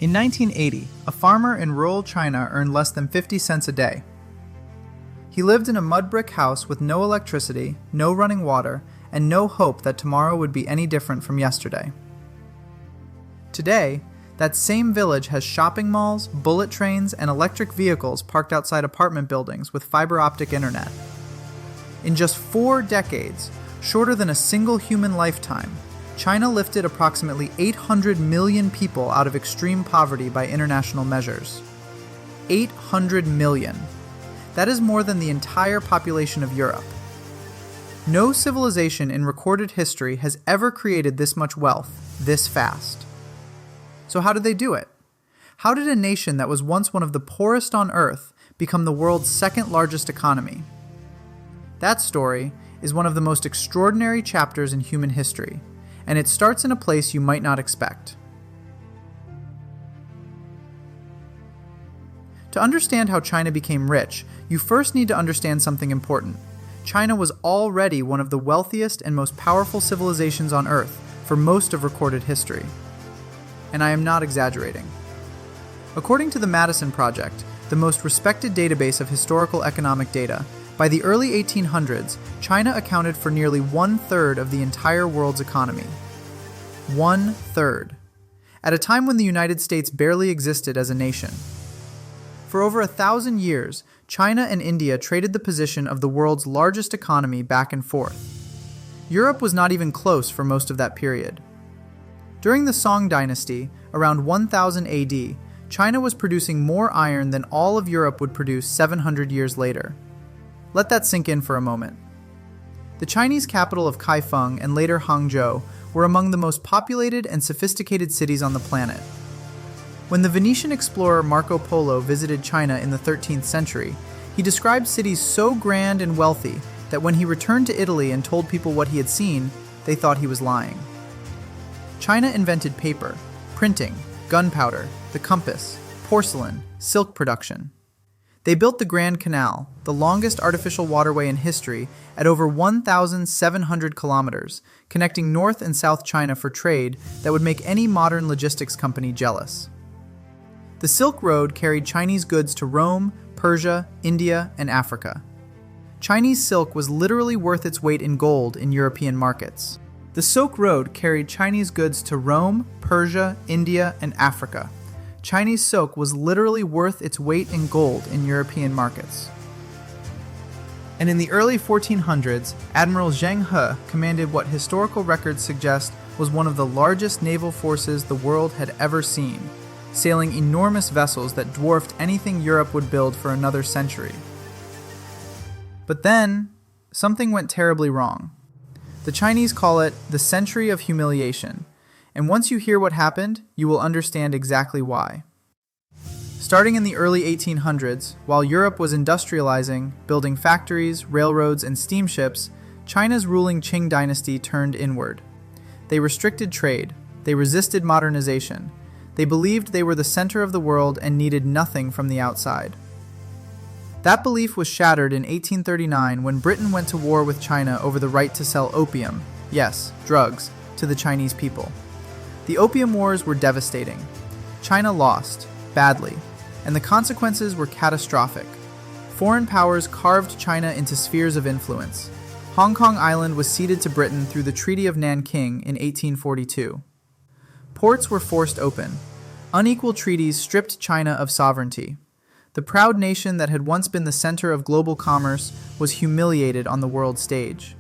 In 1980, a farmer in rural China earned less than 50 cents a day. He lived in a mud brick house with no electricity, no running water, and no hope that tomorrow would be any different from yesterday. Today, that same village has shopping malls, bullet trains, and electric vehicles parked outside apartment buildings with fiber optic internet. In just 4 decades, shorter than a single human lifetime, China lifted approximately 800 million people out of extreme poverty by international measures. 800 million. That is more than the entire population of Europe. No civilization in recorded history has ever created this much wealth, this fast. So how did they do it? How did a nation that was once one of the poorest on Earth become the world's second largest economy? That story is one of the most extraordinary chapters in human history, and it starts in a place you might not expect. To understand how China became rich, you first need to understand something important. China was already one of the wealthiest and most powerful civilizations on Earth for most of recorded history. And I am not exaggerating. According to the Madison Project, the most respected database of historical economic data, by the early 1800s, China accounted for nearly 1/3 of the entire world's economy. 1/3. At a time when the United States barely existed as a nation. For over 1,000 years, China and India traded the position of the world's largest economy back and forth. Europe was not even close for most of that period. During the Song dynasty, around 1000 AD, China was producing more iron than all of Europe would produce 700 years later. Let that sink in for a moment. The Chinese capital of Kaifeng and later Hangzhou were among the most populated and sophisticated cities on the planet. When the Venetian explorer Marco Polo visited China in the 13th century, he described cities so grand and wealthy that when he returned to Italy and told people what he had seen, they thought he was lying. China invented paper, printing, gunpowder, the compass, porcelain, silk production. They built the Grand Canal, the longest artificial waterway in history, at over 1,700 kilometers, connecting North and South China for trade that would make any modern logistics company jealous. The Silk Road carried Chinese goods to Rome, Persia, India, and Africa. Chinese silk was literally worth its weight in gold in European markets. The Silk Road carried Chinese goods to Rome, Persia, India, and Africa. Chinese silk was literally worth its weight in gold in European markets. And in the early 1400s, Admiral Zheng He commanded what historical records suggest was one of the largest naval forces the world had ever seen, sailing enormous vessels that dwarfed anything Europe would build for another century. But then, something went terribly wrong. The Chinese call it the Century of Humiliation, and once you hear what happened, you will understand exactly why. Starting in the early 1800s, while Europe was industrializing, building factories, railroads, and steamships, China's ruling Qing dynasty turned inward. They restricted trade, they resisted modernization, they believed they were the center of the world and needed nothing from the outside. That belief was shattered in 1839 when Britain went to war with China over the right to sell opium, yes, drugs, to the Chinese people. The Opium Wars were devastating. China lost, badly, and the consequences were catastrophic. Foreign powers carved China into spheres of influence. Hong Kong Island was ceded to Britain through the Treaty of Nanking in 1842. Ports were forced open. Unequal treaties stripped China of sovereignty. The proud nation that had once been the center of global commerce was humiliated on the world stage.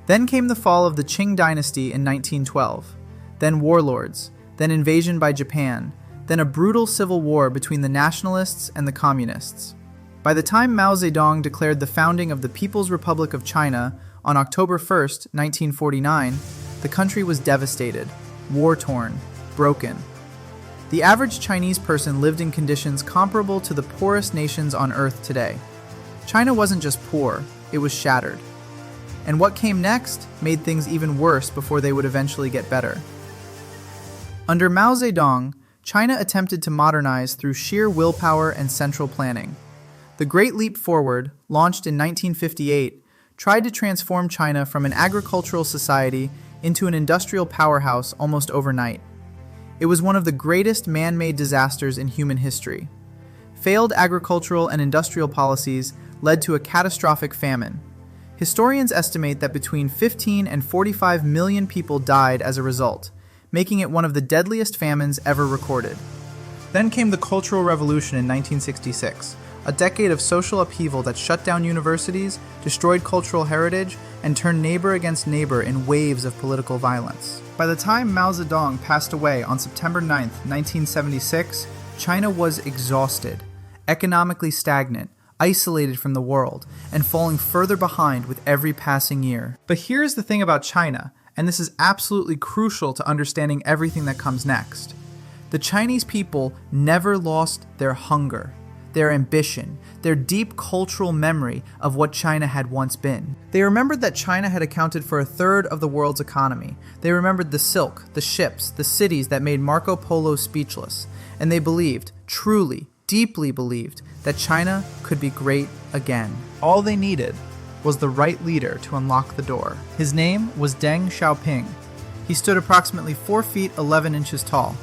Then came the fall of the Qing dynasty in 1912, then warlords, then invasion by Japan, then a brutal civil war between the nationalists and the communists. By the time Mao Zedong declared the founding of the People's Republic of China on October 1st, 1949, the country was devastated, war-torn, broken. The average Chinese person lived in conditions comparable to the poorest nations on Earth today. China wasn't just poor, it was shattered. And what came next made things even worse before they would eventually get better. Under Mao Zedong, China attempted to modernize through sheer willpower and central planning. The Great Leap Forward, launched in 1958, tried to transform China from an agricultural society into an industrial powerhouse almost overnight. It was one of the greatest man-made disasters in human history. Failed agricultural and industrial policies led to a catastrophic famine. Historians estimate that between 15 and 45 million people died as a result, making it one of the deadliest famines ever recorded. Then came the Cultural Revolution in 1966, a decade of social upheaval that shut down universities, destroyed cultural heritage, and turned neighbor against neighbor in waves of political violence. By the time Mao Zedong passed away on September 9, 1976, China was exhausted, economically stagnant, isolated from the world, and falling further behind with every passing year. But here's the thing about China, and this is absolutely crucial to understanding everything that comes next. The Chinese people never lost their hunger, their ambition, their deep cultural memory of what China had once been. They remembered that China had accounted for a third of the world's economy. They remembered the silk, the ships, the cities that made Marco Polo speechless. And they believed, truly, deeply believed, that China could be great again. All they needed was the right leader to unlock the door. His name was Deng Xiaoping. He stood approximately 4 feet 11 inches tall.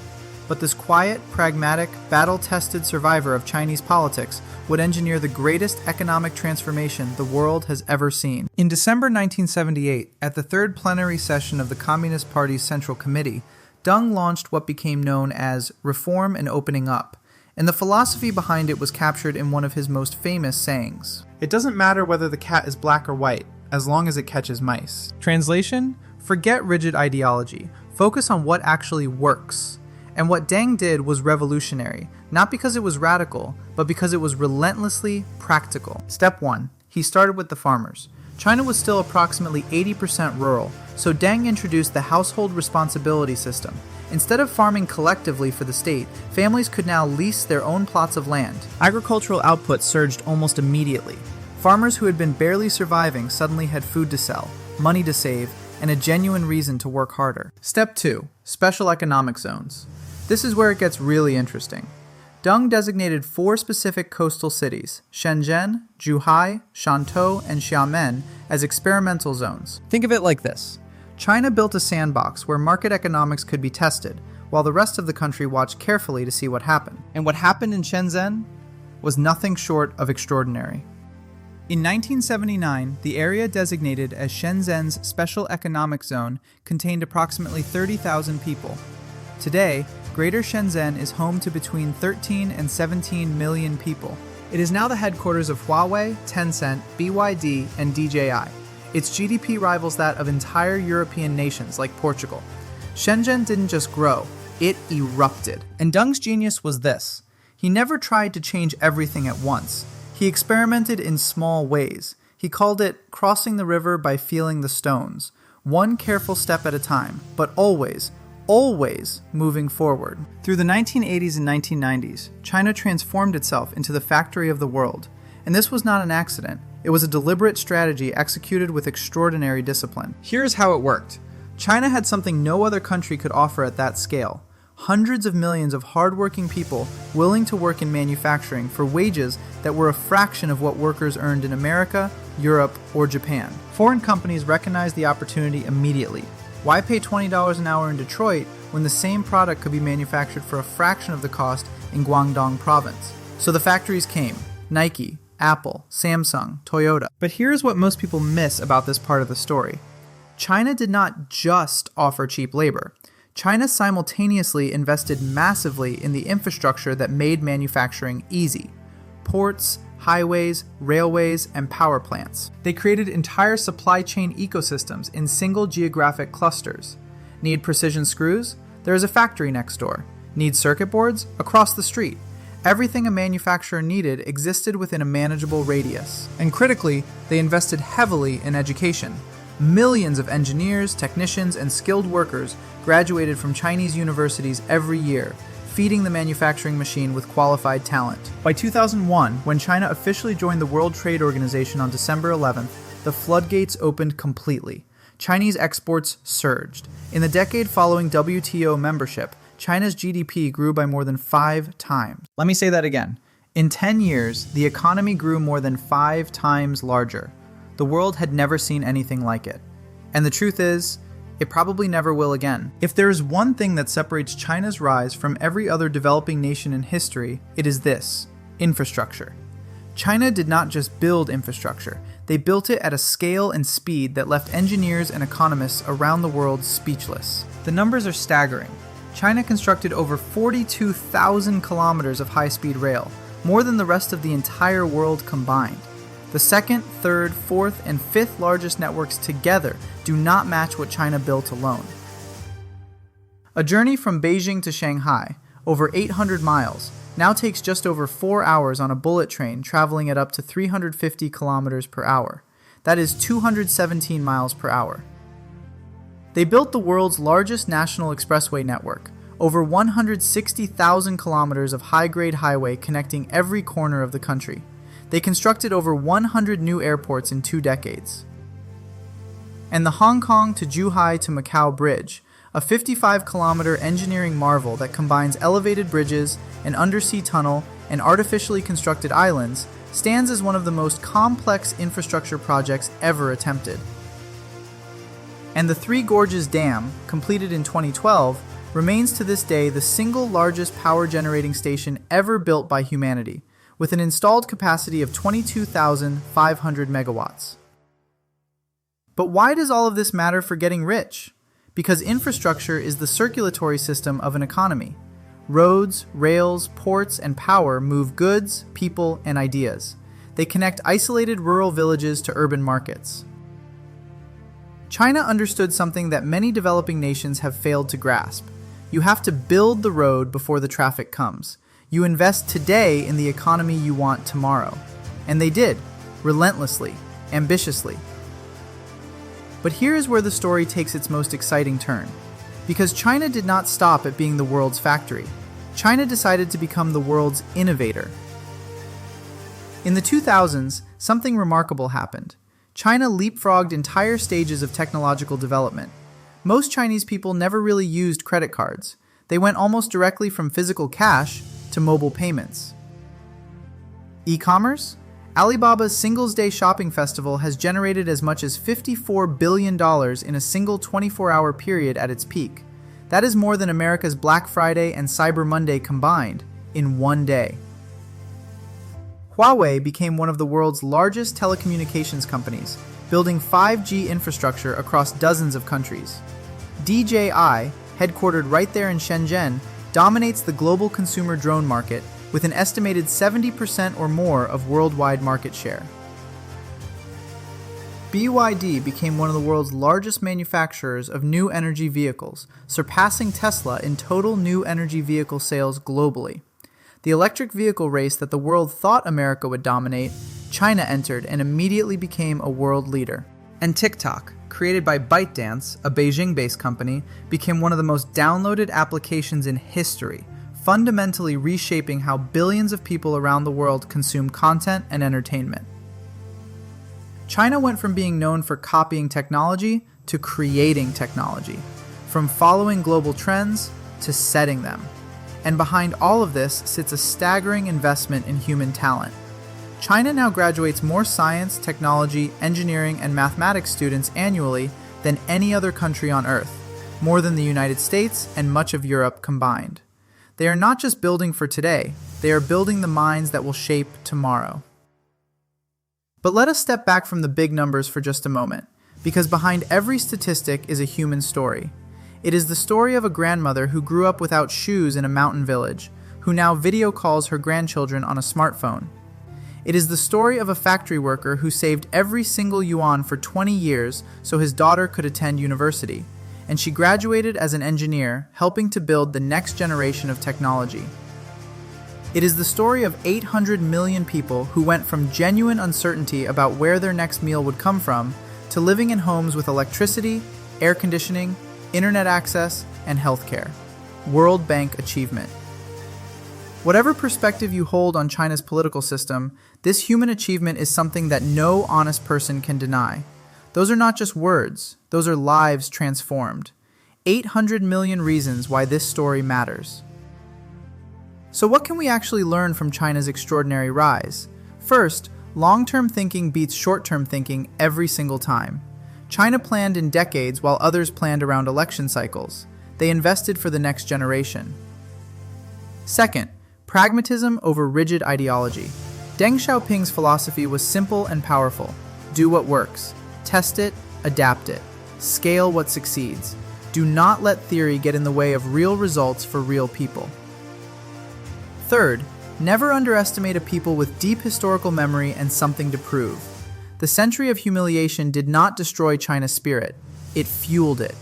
But this quiet, pragmatic, battle-tested survivor of Chinese politics would engineer the greatest economic transformation the world has ever seen. In December 1978, at the third plenary session of the Communist Party's Central Committee, Deng launched what became known as Reform and Opening Up, and the philosophy behind it was captured in one of his most famous sayings. It doesn't matter whether the cat is black or white, as long as it catches mice. Translation? Forget rigid ideology. Focus on what actually works. And what Deng did was revolutionary, not because it was radical, but because it was relentlessly practical. Step 1. He started with the farmers. China was still approximately 80% rural, so Deng introduced the household responsibility system. Instead of farming collectively for the state, families could now lease their own plots of land. Agricultural output surged almost immediately. Farmers who had been barely surviving suddenly had food to sell, money to save, and a genuine reason to work harder. Step 2. Special economic zones. This is where it gets really interesting. Deng designated 4 specific coastal cities, Shenzhen, Zhuhai, Shantou, and Xiamen, as experimental zones. Think of it like this. China built a sandbox where market economics could be tested, while the rest of the country watched carefully to see what happened. And what happened in Shenzhen was nothing short of extraordinary. In 1979, the area designated as Shenzhen's Special Economic Zone contained approximately 30,000 people. Today, Greater Shenzhen is home to between 13 and 17 million people. It is now the headquarters of Huawei, Tencent, BYD, and DJI. Its GDP rivals that of entire European nations like Portugal. Shenzhen didn't just grow, it erupted. And Deng's genius was this. He never tried to change everything at once. He experimented in small ways. He called it crossing the river by feeling the stones, one careful step at a time, but always moving forward. Through the 1980s and 1990s, China transformed itself into the factory of the world. And this was not an accident. It was a deliberate strategy executed with extraordinary discipline. Here's how it worked. China had something no other country could offer at that scale. Hundreds of millions of hardworking people willing to work in manufacturing for wages that were a fraction of what workers earned in America, Europe, or Japan. Foreign companies recognized the opportunity immediately. Why pay $20 an hour in Detroit when the same product could be manufactured for a fraction of the cost in Guangdong province? So the factories came. Nike, Apple, Samsung, Toyota. But here's what most people miss about this part of the story. China did not just offer cheap labor. China simultaneously invested massively in the infrastructure that made manufacturing easy. Ports, highways, railways, and power plants. They created entire supply chain ecosystems in single geographic clusters. Need precision screws? There is a factory next door. Need circuit boards? Across the street. Everything a manufacturer needed existed within a manageable radius. And critically, they invested heavily in education. Millions of engineers, technicians, and skilled workers graduated from Chinese universities every year, feeding the manufacturing machine with qualified talent. By 2001, when China officially joined the World Trade Organization on December 11th, the floodgates opened completely. Chinese exports surged. In the decade following WTO membership, China's GDP grew by more than 5 times. Let me say that again. In 10 years, the economy grew more than 5 times larger. The world had never seen anything like it. And the truth is, It probably never will again. If there is one thing that separates China's rise from every other developing nation in history, it is this: infrastructure. China did not just build infrastructure, they built it at a scale and speed that left engineers and economists around the world speechless. The numbers are staggering. China constructed over 42,000 kilometers of high-speed rail, more than the rest of the entire world combined. The second, third, fourth, and fifth largest networks together do not match what China built alone. A journey from Beijing to Shanghai, over 800 miles, now takes just over 4 hours on a bullet train traveling at up to 350 kilometers per hour. That is 217 miles per hour. They built the world's largest national expressway network, over 160,000 kilometers of high-grade highway connecting every corner of the country. They constructed over 100 new airports in 2 decades. And the Hong Kong to Zhuhai to Macau Bridge, a 55-kilometer engineering marvel that combines elevated bridges, an undersea tunnel, and artificially constructed islands, stands as one of the most complex infrastructure projects ever attempted. And the Three Gorges Dam, completed in 2012, remains to this day the single largest power-generating station ever built by humanity, with an installed capacity of 22,500 megawatts. But why does all of this matter for getting rich? Because infrastructure is the circulatory system of an economy. Roads, rails, ports, and power move goods, people, and ideas. They connect isolated rural villages to urban markets. China understood something that many developing nations have failed to grasp. You have to build the road before the traffic comes. You invest today in the economy you want tomorrow. And they did, relentlessly, ambitiously. But here is where the story takes its most exciting turn. Because China did not stop at being the world's factory. China decided to become the world's innovator. In the 2000s, something remarkable happened. China leapfrogged entire stages of technological development. Most Chinese people never really used credit cards. They went almost directly from physical cash to mobile payments. E-commerce? Alibaba's Singles' Day shopping festival has generated as much as $54 billion in a single 24-hour period at its peak. That is more than America's Black Friday and Cyber Monday combined in one day. Huawei became one of the world's largest telecommunications companies, building 5G infrastructure across dozens of countries. DJI, headquartered right there in Shenzhen, dominates the global consumer drone market with an estimated 70% or more of worldwide market share. BYD became one of the world's largest manufacturers of new energy vehicles, surpassing Tesla in total new energy vehicle sales globally. The electric vehicle race that the world thought America would dominate, China entered and immediately became a world leader. And TikTok, created by ByteDance, a Beijing-based company, became one of the most downloaded applications in history, fundamentally reshaping how billions of people around the world consume content and entertainment. China went from being known for copying technology to creating technology, from following global trends to setting them. And behind all of this sits a staggering investment in human talent. China now graduates more science, technology, engineering, and mathematics students annually than any other country on Earth, more than the United States and much of Europe combined. They are not just building for today, they are building the minds that will shape tomorrow. But let us step back from the big numbers for just a moment, because behind every statistic is a human story. It is the story of a grandmother who grew up without shoes in a mountain village, who now video calls her grandchildren on a smartphone. It is the story of a factory worker who saved every single yuan for 20 years so his daughter could attend university, and she graduated as an engineer, helping to build the next generation of technology. It is the story of 800 million people who went from genuine uncertainty about where their next meal would come from to living in homes with electricity, air conditioning, internet access, and healthcare. World Bank achievement. Whatever perspective you hold on China's political system, this human achievement is something that no honest person can deny. Those are not just words, those are lives transformed. 800 million reasons why this story matters. So what can we actually learn from China's extraordinary rise? First, long-term thinking beats short-term thinking every single time. China planned in decades while others planned around election cycles. They invested for the next generation. Second, pragmatism over rigid ideology. Deng Xiaoping's philosophy was simple and powerful. Do what works. Test it, adapt it. Scale what succeeds. Do not let theory get in the way of real results for real people. Third, never underestimate a people with deep historical memory and something to prove. The century of humiliation did not destroy China's spirit. It fueled it.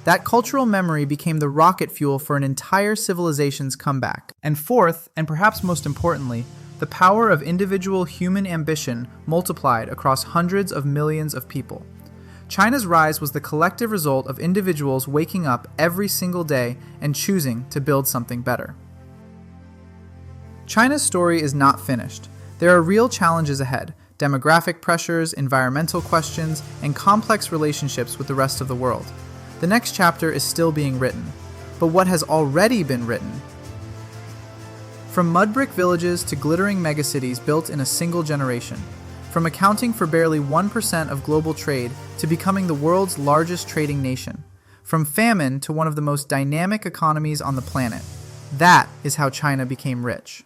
That cultural memory became the rocket fuel for an entire civilization's comeback. And fourth, and perhaps most importantly, the power of individual human ambition multiplied across hundreds of millions of people. China's rise was the collective result of individuals waking up every single day and choosing to build something better. China's story is not finished. There are real challenges ahead: demographic pressures, environmental questions, and complex relationships with the rest of the world. The next chapter is still being written. But what has already been written? From mud brick villages to glittering megacities built in a single generation. From accounting for barely 1% of global trade to becoming the world's largest trading nation. From famine to one of the most dynamic economies on the planet. That is how China became rich.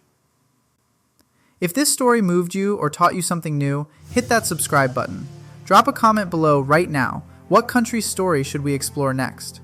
If this story moved you or taught you something new, hit that subscribe button. Drop a comment below right now. What country's story should we explore next?